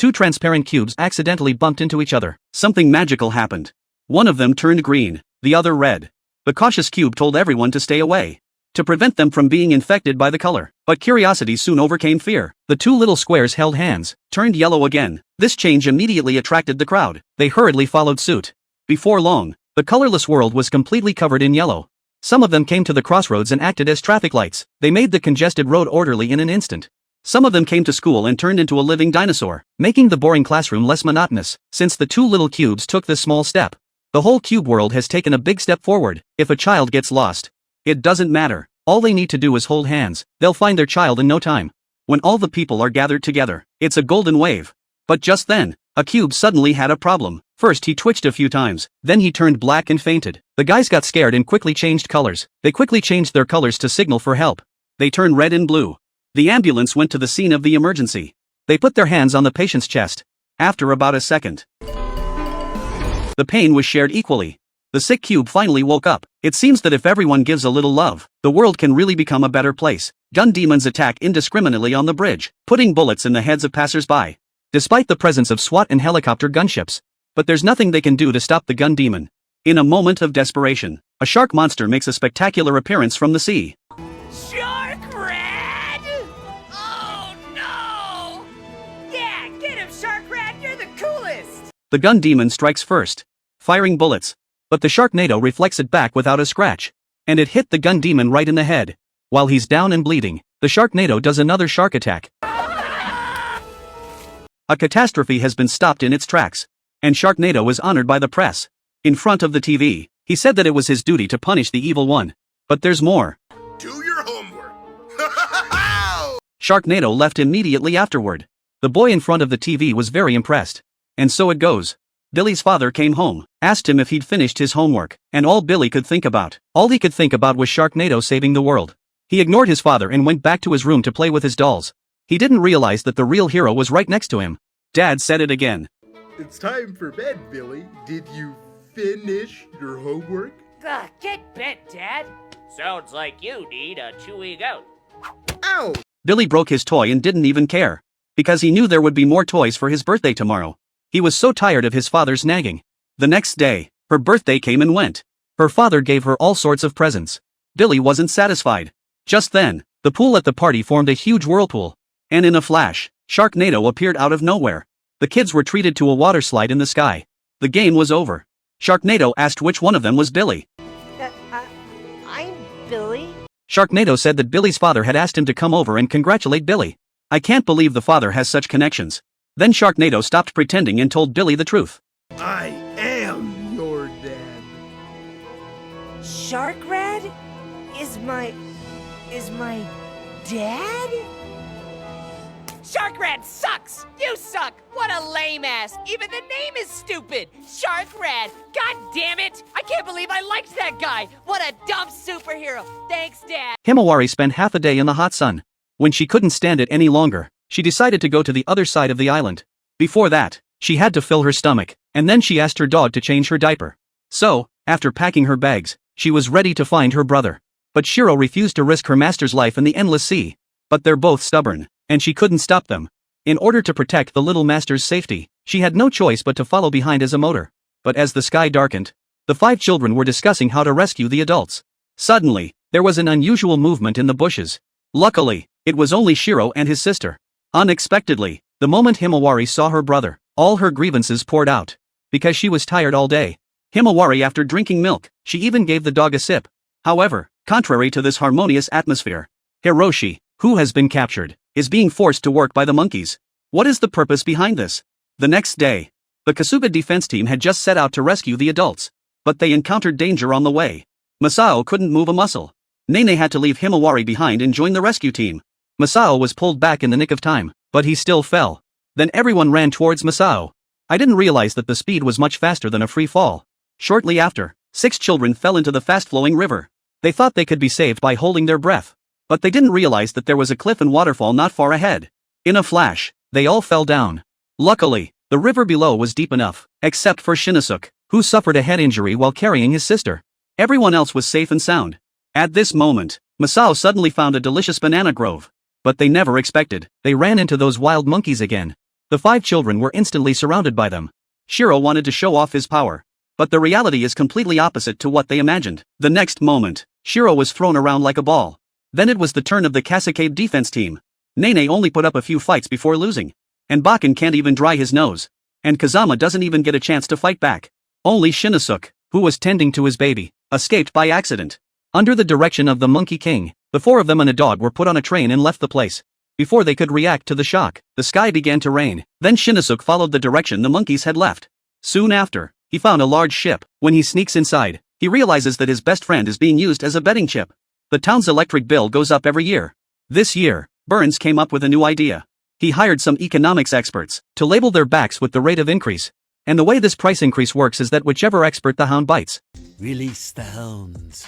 two transparent cubes accidentally bumped into each other. Something magical happened. One of them turned green, the other red. The cautious cube told everyone to stay away, to prevent them from being infected by the color. But curiosity soon overcame fear. The two little squares held hands, turned yellow again. This change immediately attracted the crowd. They hurriedly followed suit. Before long, the colorless world was completely covered in yellow. Some of them came to the crossroads and acted as traffic lights. They made the congested road orderly in an instant. Some of them came to school and turned into a living dinosaur, making the boring classroom less monotonous. Since the two little cubes took this small step, the whole cube world has taken a big step forward. If a child gets lost, it doesn't matter. All they need to do is hold hands. They'll find their child in no time. When all the people are gathered together, it's a golden wave. But just then, a cube suddenly had a problem. First he twitched a few times, then he turned black and fainted. The guys got scared and quickly changed colors. They quickly changed their colors to signal for help. They turned red and blue. The ambulance went to the scene of the emergency. They put their hands on the patient's chest. After about a second, the pain was shared equally. The sick cube finally woke up. It seems that if everyone gives a little love, the world can really become a better place. Gun demons attack indiscriminately on the bridge, putting bullets in the heads of passers-by. Despite the presence of SWAT and helicopter gunships, but there's nothing they can do to stop the gun demon. In a moment of desperation, a shark monster makes a spectacular appearance from the sea. Shark Rat! Oh no! Yeah, get him, Shark Rat, you're the coolest! The gun demon strikes first, firing bullets, but the Sharknado reflects it back without a scratch, and it hit the gun demon right in the head. While he's down and bleeding, the Sharknado does another shark attack. A catastrophe has been stopped in its tracks, and Sharknado is honored by the press. In front of the TV, he said that it was his duty to punish the evil one. But there's more. Do your homework. Sharknado left immediately afterward. The boy in front of the TV was very impressed. And so it goes. Billy's father came home, asked him if he'd finished his homework, and all he could think about was Sharknado saving the world. He ignored his father and went back to his room to play with his dolls. He didn't realize that the real hero was right next to him. Dad said it again. It's time for bed, Billy. Did you finish your homework? Ugh, get bent, Dad. Sounds like you need a chewy goat. Ow! Billy broke his toy and didn't even care, because he knew there would be more toys for his birthday tomorrow. He was so tired of his father's nagging. The next day, her birthday came and went. Her father gave her all sorts of presents. Billy wasn't satisfied. Just then, the pool at the party formed a huge whirlpool. And in a flash, Sharknado appeared out of nowhere. The kids were treated to a water slide in the sky. The game was over. Sharknado asked which one of them was Billy. I'm Billy? Sharknado said that Billy's father had asked him to come over and congratulate Billy. I can't believe the father has such connections. Then Sharknado stopped pretending and told Billy the truth. I am your dad. Shark Rat? Is my dad? Shark Rat sucks! You suck! What a lame ass! Even the name is stupid! Shark Rat! God damn it! I can't believe I liked that guy! What a dumb superhero! Thanks, Dad! Himawari spent half a day in the hot sun. When she couldn't stand it any longer, she decided to go to the other side of the island. Before that, she had to fill her stomach, and then she asked her dog to change her diaper. So, after packing her bags, she was ready to find her brother. But Shiro refused to risk her master's life in the endless sea. But they're both stubborn, and she couldn't stop them. In order to protect the little master's safety, she had no choice but to follow behind as a motor. But as the sky darkened, the 5 children were discussing how to rescue the adults. Suddenly, there was an unusual movement in the bushes. Luckily, it was only Shiro and his sister. Unexpectedly, the moment Himawari saw her brother, all her grievances poured out. Because she was tired all day. Himawari, after drinking milk, she even gave the dog a sip. However, contrary to this harmonious atmosphere, Hiroshi, who has been captured, is being forced to work by the monkeys. What is the purpose behind this? The next day, the Kasuga defense team had just set out to rescue the adults. But they encountered danger on the way. Masao couldn't move a muscle. Nene had to leave Himawari behind and join the rescue team. Masao was pulled back in the nick of time, but he still fell. Then everyone ran towards Masao. I didn't realize that the speed was much faster than a free fall. Shortly after, 6 children fell into the fast-flowing river. They thought they could be saved by holding their breath. But they didn't realize that there was a cliff and waterfall not far ahead. In a flash, they all fell down. Luckily, the river below was deep enough, except for Shinosuke, who suffered a head injury while carrying his sister. Everyone else was safe and sound. At this moment, Masao suddenly found a delicious banana grove. But they never expected, they ran into those wild monkeys again. The 5 children were instantly surrounded by them. Shiro wanted to show off his power. But the reality is completely opposite to what they imagined. The next moment, Shiro was thrown around like a ball. Then it was the turn of the Kasukade defense team. Nene only put up a few fights before losing. And Bakken can't even dry his nose. And Kazama doesn't even get a chance to fight back. Only Shinosuke, who was tending to his baby, escaped by accident. Under the direction of the Monkey King, the 4 of them and a dog were put on a train and left the place. Before they could react to the shock, the sky began to rain. Then Shinosuke followed the direction the monkeys had left. Soon after, he found a large ship. When he sneaks inside, he realizes that his best friend is being used as a betting chip. The town's electric bill goes up every year. This year, Burns came up with a new idea. He hired some economics experts to label their backs with the rate of increase. And the way this price increase works is that whichever expert the hound bites. Release the hounds.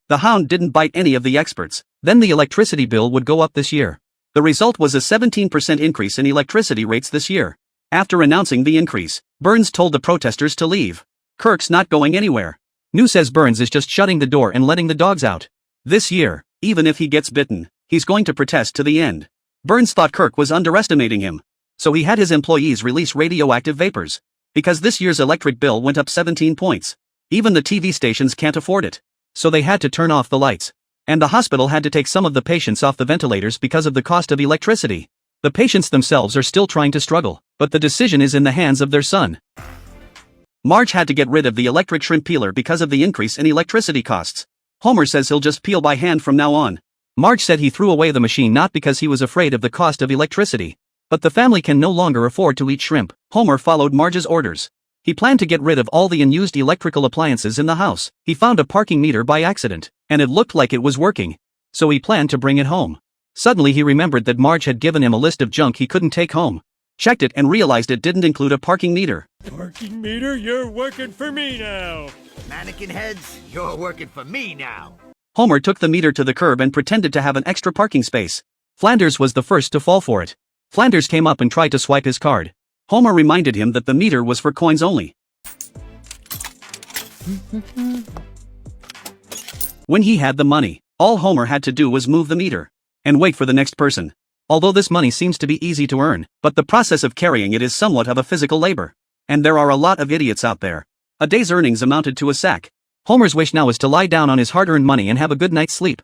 The hound didn't bite any of the experts. Then the electricity bill would go up this year. The result was a 17% increase in electricity rates this year. After announcing the increase, Burns told the protesters to leave. Kirk's not going anywhere. New says Burns is just shutting the door and letting the dogs out. This year, even if he gets bitten, he's going to protest to the end. Burns thought Kirk was underestimating him. So he had his employees release radioactive vapors. Because this year's electric bill went up 17 points. Even the TV stations can't afford it. So they had to turn off the lights. And the hospital had to take some of the patients off the ventilators because of the cost of electricity. The patients themselves are still trying to struggle, but the decision is in the hands of their son. Marge had to get rid of the electric shrimp peeler because of the increase in electricity costs. Homer says he'll just peel by hand from now on. Marge said he threw away the machine not because he was afraid of the cost of electricity, but the family can no longer afford to eat shrimp. Homer followed Marge's orders. He planned to get rid of all the unused electrical appliances in the house. He found a parking meter by accident, and it looked like it was working. So he planned to bring it home. Suddenly he remembered that Marge had given him a list of junk he couldn't take home. Checked it and realized it didn't include a parking meter. Parking meter, you're working for me now. Mannequin heads, you're working for me now. Homer took the meter to the curb and pretended to have an extra parking space. Flanders was the first to fall for it. Flanders came up and tried to swipe his card. Homer reminded him that the meter was for coins only. When he had the money, all Homer had to do was move the meter and wait for the next person. Although this money seems to be easy to earn, but the process of carrying it is somewhat of a physical labor. And there are a lot of idiots out there. A day's earnings amounted to a sack. Homer's wish now is to lie down on his hard-earned money and have a good night's sleep.